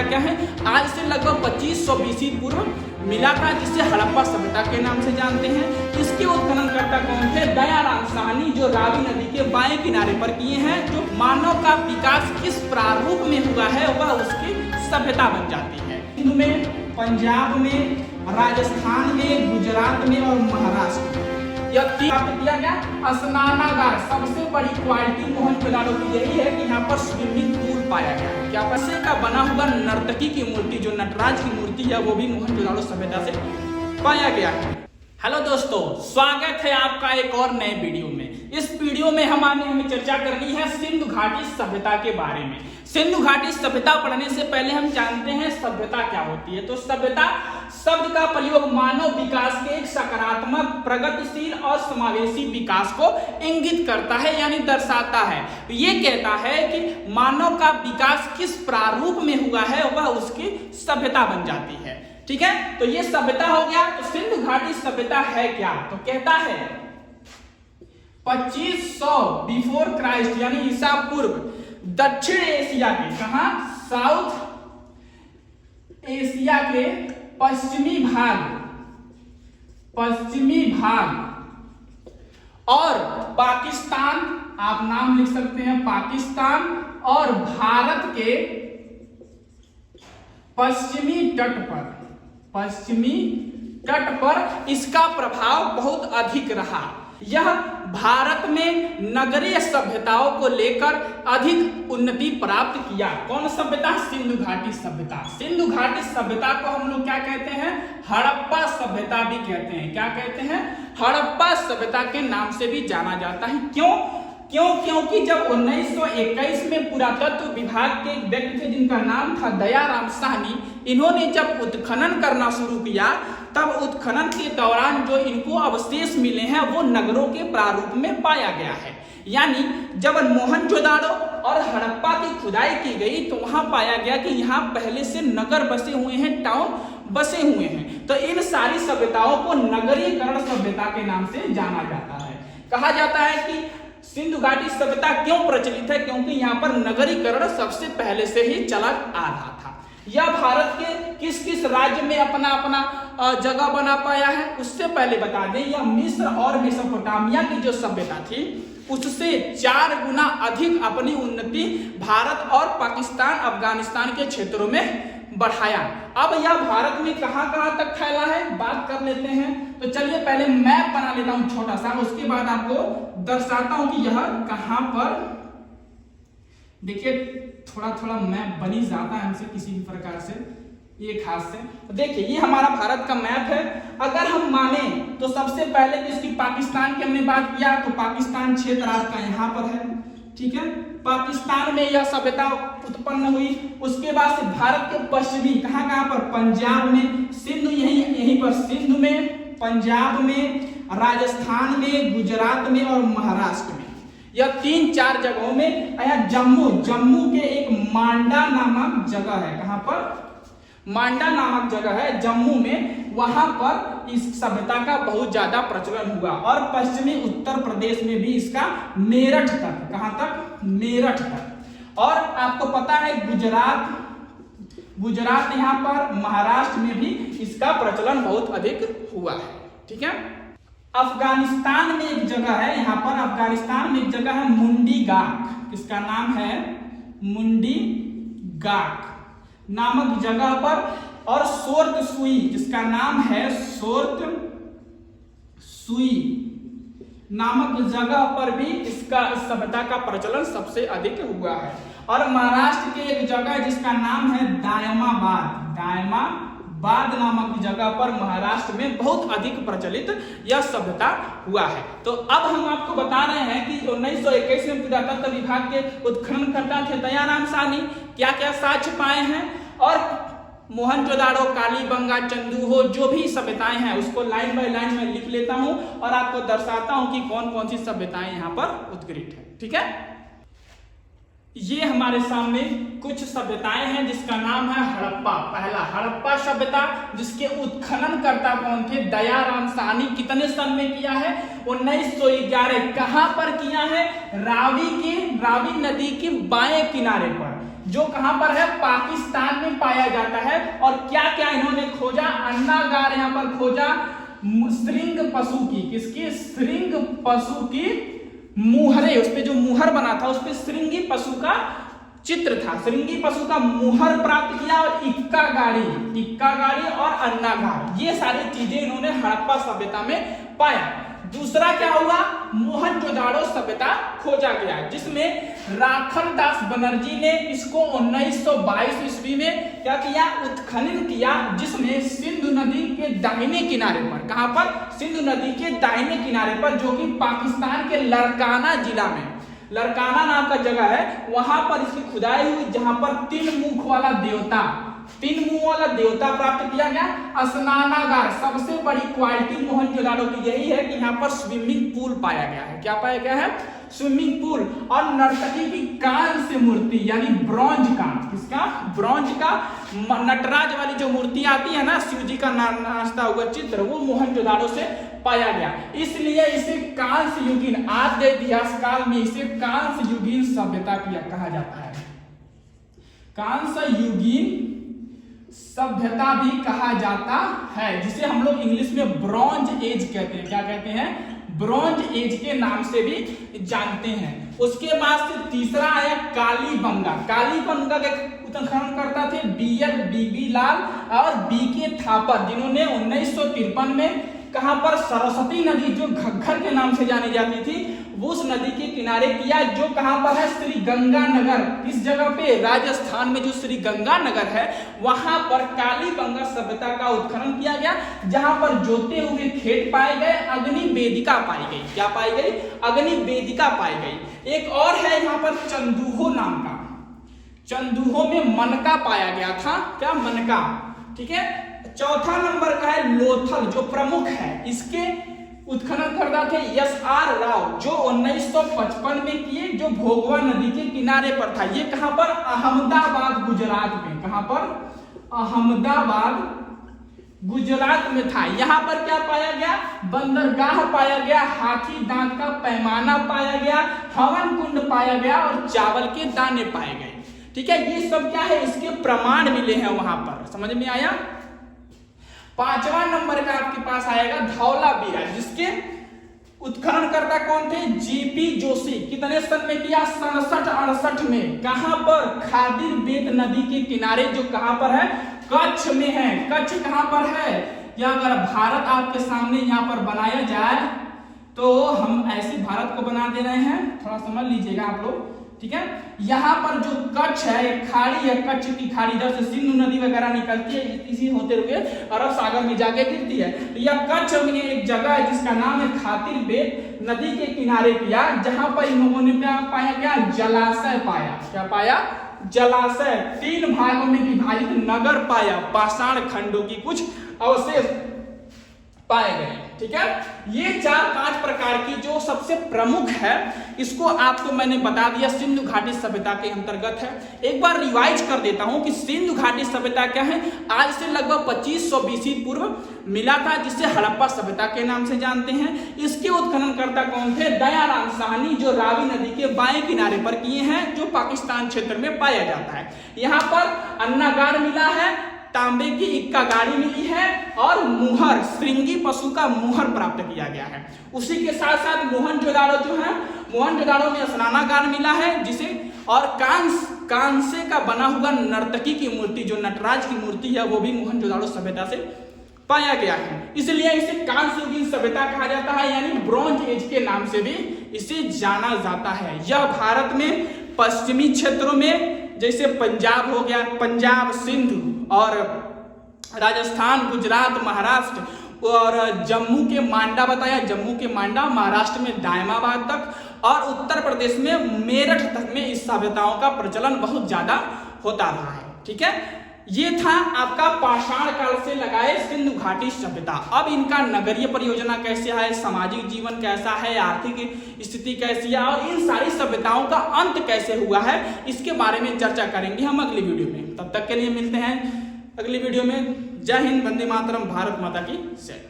क्या है, आज से लगभग 2500 BC पूर्व मिला था, जिसे हड़प्पा सभ्यता के नाम से जानते हैं। इसके उत्खननकर्ता कौन थे? दयाराम साहनी, जो रावी नदी के बाएं किनारे पर किए हैं। जो मानव का विकास किस प्रारूप में हुआ है वह उसकी सभ्यता बन जाती है। हिंदू में, पंजाब में, राजस्थान में, गुजरात में और महाराष्ट्र में यह किया गया स्नानागार। सबसे बड़ी क्वालिटी मोहनजोदड़ो की यही है कि यहाँ पर स्विमिंग पूल पाया गया है। क्या पैसे का बना हुआ नर्तकी की मूर्ति, जो नटराज की मूर्ति है, वो भी मोहनजोदड़ो सभ्यता से पाया गया है। हेलो दोस्तों, स्वागत है आपका एक और नए वीडियो में। इस वीडियो में हमें चर्चा करनी है सिंधु घाटी सभ्यता के बारे में। सिंधु घाटी सभ्यता पढ़ने से पहले हम जानते हैं सभ्यता क्या होती है। तो सभ्यता शब्द का प्रयोग मानव विकास के एक सकारात्मक, प्रगतिशील और समावेशी विकास को इंगित करता है, यानी दर्शाता है। ये कहता है कि मानव का विकास किस प्रारूप में हुआ है वह उसकी सभ्यता बन जाती है। ठीक है, तो ये सभ्यता हो गया। तो सिंधु घाटी सभ्यता है क्या? तो कहता है 2500 बिफोर क्राइस्ट, यानी ईसा पूर्व, दक्षिण एशिया के, कहा, साउथ एशिया के पश्चिमी भाग और पाकिस्तान, आप नाम लिख सकते हैं पाकिस्तान, और भारत के पश्चिमी तट पर इसका प्रभाव बहुत अधिक रहा। यह भारत में नगरीय सभ्यताओं को लेकर अधिक उन्नति प्राप्त किया। कौन सभ्यता? सिंधु घाटी सभ्यता। सिंधु घाटी सभ्यता को हम लोग क्या कहते हैं? हड़प्पा सभ्यता भी कहते हैं। क्या कहते हैं? हड़प्पा सभ्यता के नाम से भी जाना जाता है। क्योंकि जब 1921 में पुरातत्व विभाग के एक व्यक्ति थे जिनका नाम था दयाराम साहनी, इन्होंने जब उत्खनन करना शुरू किया, तब उत्खनन के दौरान जो इनको अवशेष मिले हैं वो नगरों के प्रारूप में पाया गया है। यानी जब मोहनजोदड़ो और हड़प्पा की खुदाई की गई तो वहां पाया गया कि यहाँ पहले से नगर बसे हुए हैं, टाउन बसे हुए हैं। तो इन सारी सभ्यताओं को नगरीकरण सभ्यता के नाम से जाना जाता है। कहा जाता है कि सिंधु घाटी सभ्यता क्यों प्रचलित है? क्योंकि यहाँ पर नगरीकरण सबसे पहले से ही चला आ रहा था। यह भारत के किस किस राज्य में अपना जगह बना पाया है उससे पहले बता दें, यह मिस्र और मेसोपोटामिया की जो सभ्यता थी उससे 4 गुना अधिक अपनी उन्नति भारत और पाकिस्तान, अफगानिस्तान के क्षेत्रों में बढ़ाया। अब यह भारत में कहां तक फैला है बात कर लेते हैं। तो चलिए पहले मैप बना लेता हूं छोटा सा, उसके बाद आपको दर्शाता हूं कि यह कहां पर। देखिए थोड़ा मैप बनी जाता है हमसे किसी भी प्रकार से, एक हाथ से। तो देखिए ये हमारा भारत का मैप है। अगर हम माने तो सबसे पहले तो इसकी पाकिस्तान की हमने बात किया, तो पाकिस्तान क्षेत्र आपका यहाँ पर है। ठीक है, पाकिस्तान में यह सभ्यता उत्पन्न हुई। उसके बाद से भारत के पश्चिमी, कहां पर? पंजाब में, सिंधु यहीं पर, सिंधु में, पंजाब में, राजस्थान में, गुजरात में और महाराष्ट्र में, यह 3-4 जगहों में। यहाँ जम्मू के एक मांडा नामक जगह है। कहां पर? मांडा नामक जगह है जम्मू में, वहां पर इस सभ्यता का बहुत ज्यादा प्रचलन हुआ। और पश्चिमी उत्तर प्रदेश में भी इसका, मेरठ तक, कहां तक? मेरठ तक। और आपको पता है गुजरात यहाँ पर, महाराष्ट्र में भी इसका प्रचलन बहुत अधिक हुआ है। ठीक है, अफगानिस्तान में एक जगह है, यहाँ पर अफगानिस्तान में एक जगह है मुंडी गाक, किसका नाम है? मुंडी गाक नामक जगह पर, और सोर्त सुई, जिसका नाम है सोर्त सुई नामक जगह पर भी इस सभ्यता का प्रचलन सबसे अधिक हुआ है। और महाराष्ट्र की एक जगह जिसका नाम है दायमाबाद नामक जगह पर, महाराष्ट्र में बहुत अधिक प्रचलित यह सभ्यता हुआ है। तो अब हम आपको बता रहे हैं कि 1921 में पुरातत्व विभाग के उत्खननकर्ता थे दयाराम साहनी, क्या क्या साक्ष्य पाए हैं। और मोहनजोदड़ो, कालीबंगा, चंदू हो, जो भी सभ्यताएं हैं उसको लाइन बाय लाइन में लिख लेता हूं और आपको दर्शाता हूं कि कौन कौन सी सभ्यताएं यहाँ पर उद्गृत है। ठीक है, ये हमारे सामने कुछ सभ्यताएं हैं जिसका नाम है हड़प्पा। पहला हड़प्पा सभ्यता, जिसके उत्खननकर्ता कौन थे? दयाराम साहनी। कितने सन में किया है? 1911। कहां पर किया है? रावी नदी के बाएं किनारे पर, जो कहां पर है, पाकिस्तान में पाया जाता है। और क्या क्या इन्होंने खोजा, अन्नागार यहां पर खोजा श्रृंग पशु की, किसकी, श्रृंग पशु की मुहरे, उस पे जो मुहर बना था उस पे श्रृंगी पशु का चित्र था, श्रृंगी पशु का मुहर प्राप्त किया। और इक्का गाड़ी और अन्नागार, ये सारी चीजें इन्होंने हड़प्पा सभ्यता में पाया। दूसरा क्या हुआ, मोहनजोदाड़ो सभ्यता खोजा गया, जिसमें राखल दास बनर्जी ने इसको 1922 ईस्वी में क्या किया, उत्खनन किया, जिसमें सिंधु नदी के दाहिने किनारे पर, कहां पर, सिंधु नदी के दाहिने किनारे पर, जो कि पाकिस्तान के लड़काना जिला में, लड़काना नाम का जगह है, वहां पर इसकी खुदाई हुई, जहां पर 3 मुख वाला देवता प्राप्त किया गया। स्नानागार, सबसे बड़ी क्वालिटी मोहनजोदाड़ो की यही है कि यहाँ पर स्विमिंग पूल पाया गया है। क्या पाया गया है, स्विमिंग पूल। और नर्तकी की कांस्य मूर्ति, यानी ब्रॉन्ज का, किसका, ब्रॉन्ज का, नटराज वाली जो मूर्ति आती है ना, शिव जी का नाचता हुआ चित्र, वो मोहनजोदाड़ो से पाया गया। इसलिए इसे कांस्य युगीन, आद्य इतिहास काल में इसे कांस्य युगीन सभ्यता कहा जाता है। कांस्य युगीन सभ्यता भी कहा जाता है, जिसे हम लोग इंग्लिश में ब्रॉन्ज एज कहते हैं। क्या कहते हैं, ब्रॉन्ज एज के नाम से भी जानते हैं। उसके बाद से तीसरा आया कालीबंगा। कालीबंगा के उत्खनन करता थे BL BB लाल और BK थापर, जिन्होंने 1953 में कहां पर, सरस्वती नदी जो घग्गर के नाम से जानी जाती थी, उस नदी के किनारे किया, जो कहां पर है, श्री गंगानगर। इस जगह पे राजस्थान में जो श्री गंगानगर है, वहां पर कालीबंगा सभ्यता का उत्खनन किया गया, जहां पर जोते हुए खेत पाए गए, अग्नि वेदिका पाई गई। क्या पाई गई, अग्नि वेदिका पाई गई। एक और है यहाँ पर चंदूहो नाम का, चंदूहो में मनका पाया गया था। क्या, मनका, ठीक है। चौथा नंबर का है लोथल, जो प्रमुख है, इसके उत्खनन करता थे SR राव, जो 1955 में किए, जो भोगवा नदी के किनारे पर था। ये कहां पर, अहमदाबाद गुजरात में, कहां पर, अहमदाबाद गुजरात में था। यहां पर क्या पाया गया, बंदरगाह पाया गया, हाथी दांत का पैमाना पाया गया, हवन कुंड पाया गया और चावल के दाने पाए गए। ठीक है, ये सब क्या है, इसके प्रमाण मिले हैं वहां पर। समझ में आया। पांचवा नंबर का आपके पास आएगा धौलावीरा, जिसके उत्खनन करता कौन थे, GP जोशी। कितने सन में किया, 67-68 में। कहां पर, खादिर बेत नदी के किनारे, जो कहां पर है, कच्छ में है। कच्छ कहां पर है, या अगर भारत आपके सामने यहां पर बनाया जाए तो हम ऐसे भारत को बना दे रहे हैं, थोड़ा समझ लीजिएगा आप लोग, ठीक है। यहाँ पर जो कच्छ है, खाड़ी है, कच्छ की खाड़ी, इधर से सिंधु नदी वगैरह निकलती है, इसी होते हुए अरब सागर में जाके गिरती है। तो यह कच्छ में एक जगह है जिसका नाम है खातिर बेत, नदी के किनारे किया, जहां पर इन लोगों ने क्या पाया गया, जलाशय पाया। क्या पाया, जलाशय। 3 भागों में विभाजित नगर पाया, पाषाण खंडों की कुछ अवशेष पाए गए। ठीक है, ये 4-5 प्रकार की जो सबसे प्रमुख है, इसको आपको मैंने बता दिया, सिंधु घाटी सभ्यता के अंतर्गत है। एक बार रिवाइज कर देता हूं कि सिंधु घाटी सभ्यता क्या है। आज से लगभग 2500 BC पूर्व मिला था, जिसे हड़प्पा सभ्यता के नाम से जानते हैं। इसके उत्खननकर्ता कौन थे, दयाराम साहनी, जो रावी नदी के बाएं किनारे पर किए हैं, जो पाकिस्तान क्षेत्र में पाया जाता है। यहाँ पर अन्नागार मिला है, तांबे की इक्का गाड़ी मिली है, और मुहर, श्रृंगी पशु का मुहर प्राप्त किया गया है। उसी के साथ साथ मोहनजोदाड़ो जो है, मोहनजोदाड़ो में स्नानागार मिला है, जिसे, और कांसे का बना हुआ नर्तकी की मूर्ति, जो नटराज की मूर्ति है, वो भी मोहनजोदाड़ो सभ्यता से पाया गया है। इसलिए इसे कांस्य युगीन सभ्यता कहा जाता है, यानी ब्रॉन्ज एज के नाम से भी इसे जाना जाता है। यह भारत में पश्चिमी क्षेत्रों में, जैसे पंजाब हो गया, पंजाब, सिंध और राजस्थान, गुजरात, महाराष्ट्र और जम्मू के मांडा बताया, जम्मू के मांडा, महाराष्ट्र में दायमाबाद तक, और उत्तर प्रदेश में मेरठ तक में इस सभ्यताओं का प्रचलन बहुत ज्यादा होता रहा है। ठीक है, ये था आपका पाषाण काल से लगाए सिंधु घाटी सभ्यता। अब इनका नगरीय परियोजना कैसे है, सामाजिक जीवन कैसा है, आर्थिक स्थिति कैसी है, और इन सारी सभ्यताओं का अंत कैसे हुआ है, इसके बारे में चर्चा करेंगे हम अगली वीडियो में। तब तक के लिए मिलते हैं अगली वीडियो में। जय हिंद, वंदे मातरम, भारत माता की जय।